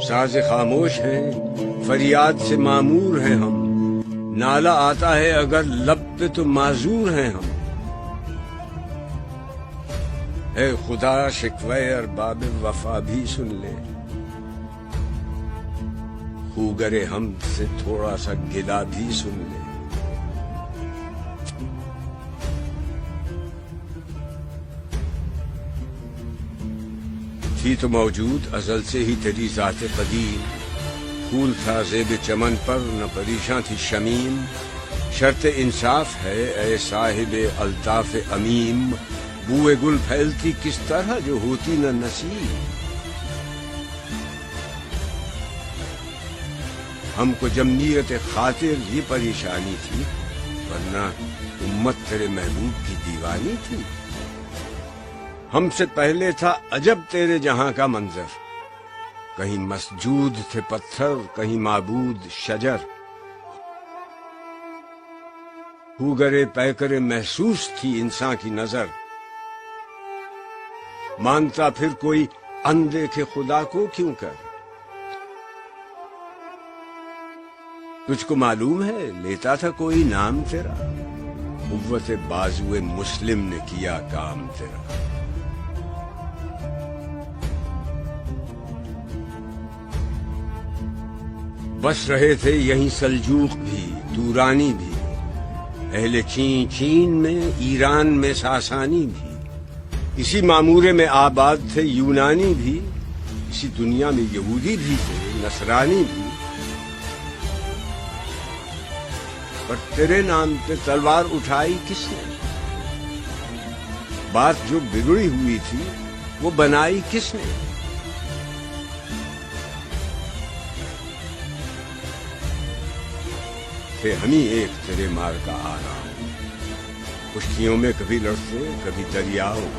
ساز خاموش ہیں، فریاد سے معمور ہیں ہم، نالہ آتا ہے اگر لب پہ تو معذور ہیں ہم۔ اے خدا شکوے ارباب وفا بھی سن لے، خوگر ہم سے تھوڑا سا گلا بھی سن لے۔ تھی تو موجود ازل سے ہی تیری ذات قدیم، پھول تھا زیب چمن پر نہ پریشاں تھی شمیم، شرط انصاف ہے اے صاحب الطاف امیم، بوئے گل پھیلتی کس طرح جو ہوتی نہ نسیم۔ ہم کو جمعیت خاطر یہ پریشانی تھی، ورنہ امت تیرے محبوب کی دیوانی تھی۔ ہم سے پہلے تھا عجب تیرے جہاں کا منظر، کہیں مسجود تھے پتھر، کہیں معبود شجر۔ ہوگرے پیکرے محسوس تھی انسان کی نظر، مانتا پھر کوئی اندیکھے خدا کو کیوں کر۔ تجھ کو معلوم ہے لیتا تھا کوئی نام تیرا، قوت بازوئے مسلم نے کیا کام تیرا۔ بس رہے تھے یہیں سلجوق بھی، دورانی بھی، اہل چین میں، ایران میں ساسانی بھی، اسی معمورے میں آباد تھے یونانی بھی، اسی دنیا میں یہودی بھی تھے، نصرانی بھی۔ پر تیرے نام پہ تلوار اٹھائی کس نے؟ بات جو بگڑی ہوئی تھی وہ بنائی کس نے؟ تھے ہم ہی ایک تیرے مار کا آرام، خشکیوں میں کبھی لڑتے کبھی دریاؤں،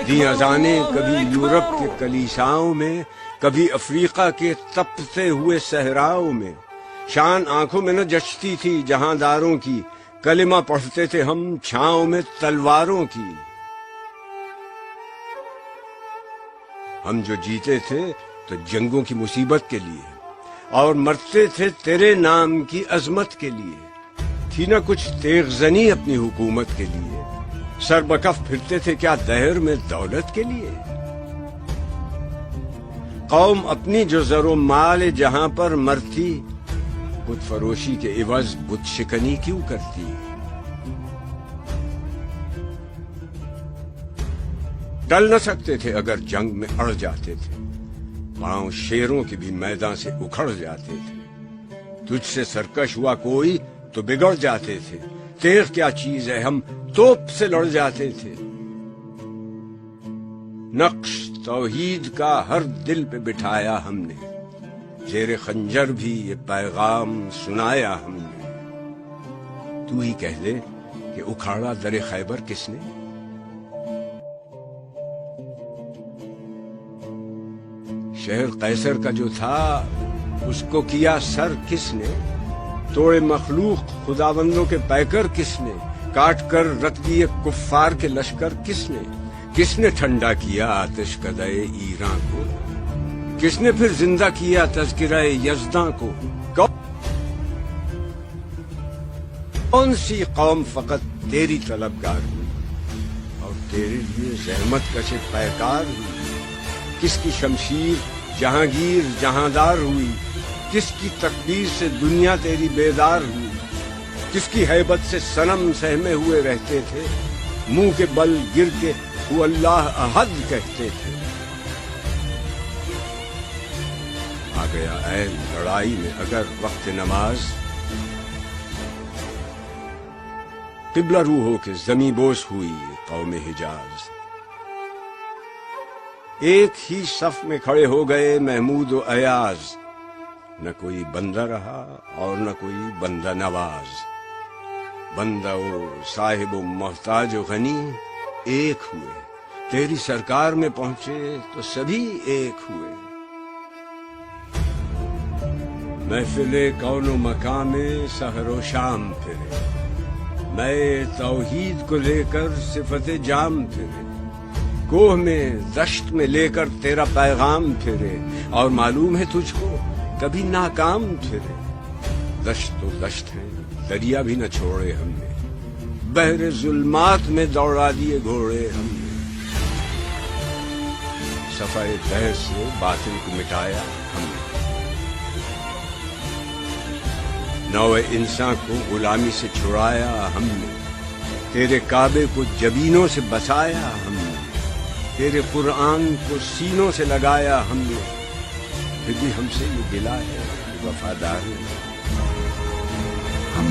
دی اذانیں کبھی یورپ کے کلیساؤں میں، کبھی افریقہ کے تپتے ہوئے صحراؤں میں۔ شان آنکھوں میں نہ جچتی تھی جہاں داروں کی، کلمہ پڑھتے تھے ہم چھاؤں میں تلواروں کی۔ ہم جو جیتے تھے تو جنگوں کی مصیبت کے لیے، اور مرتے تھے تیرے نام کی عظمت کے لیے۔ تھی نہ کچھ تیغ زنی اپنی حکومت کے لیے، سر بکف پھرتے تھے کیا دہر میں دولت کے لیے۔ قوم اپنی جو زر و مال جہاں پر مرتی، بت فروشی کے عوض بت شکنی کیوں کرتی۔ ٹل نہ سکتے تھے اگر جنگ میں اڑ جاتے تھے، پاؤں شیروں کے بھی میدان سے اکھڑ جاتے تھے۔ تجھ سے سرکش ہوا کوئی تو بگڑ جاتے تھے، تیغ کیا چیز ہے ہم توپ سے لڑ جاتے تھے۔ نقش توحید کا ہر دل پہ بٹھایا ہم نے، زیر خنجر بھی یہ پیغام سنایا ہم نے۔ تو ہی کہہ دے کہ اکھاڑا در خیبر کس نے؟ شہر قیصر کا جو تھا اس کو کیا سر کس نے؟ توڑے مخلوق خداوندوں کے پیکر کس نے؟ کاٹ کر رکھ دیے کفار کے لشکر کس نے؟ کس نے ٹھنڈا کیا آتش کدے ایران کو؟ کس نے پھر زندہ کیا تذکرہ یزداں کو؟ کون سی قوم فقط تیری طلبگار ہوئی اور تیرے لیے زحمت کش پیکار ہوئی؟ کس کی شمشیر جہانگیر جہاندار ہوئی؟ کس کی تکبیر سے دنیا تیری بیدار ہوئی؟ کس کی ہیبت سے صنم سہمے ہوئے رہتے تھے، منہ کے بل گر کے وہ اللہ احد کہتے تھے؟ آ گیا عین لڑائی میں اگر وقت نماز، قبلہ رو ہو کے زمیں بوس ہوئی قوم حجاز۔ ایک ہی صف میں کھڑے ہو گئے محمود و ایاز، نہ کوئی بندہ رہا اور نہ کوئی بندہ نواز۔ بندہ و صاحب و محتاج و غنی ایک ہوئے، تیری سرکار میں پہنچے تو سبھی ایک ہوئے۔ محفل کون و مقام میں سحر و شام پھرے، میں توحید کو لے کر صفت جام پھرے۔ کوہ میں دشت میں لے کر تیرا پیغام پھرے، اور معلوم ہے تجھ کو کبھی ناکام پھرے۔ دشت تو دشت ہے، دریا بھی نہ چھوڑے ہم نے، بحر ظلمات میں دوڑا دیے گھوڑے ہم نے۔ صفائے دہ سے باطل کو مٹایا ہم نے، نوع انسان کو غلامی سے چھڑایا ہم نے۔ تیرے کعبے کو جبینوں سے بسایا ہم نے، تیرے قرآن کو سینوں سے لگایا ہم نے۔ پھر بھی ہم سے یہ گلہ ہے کہ وفادار ہم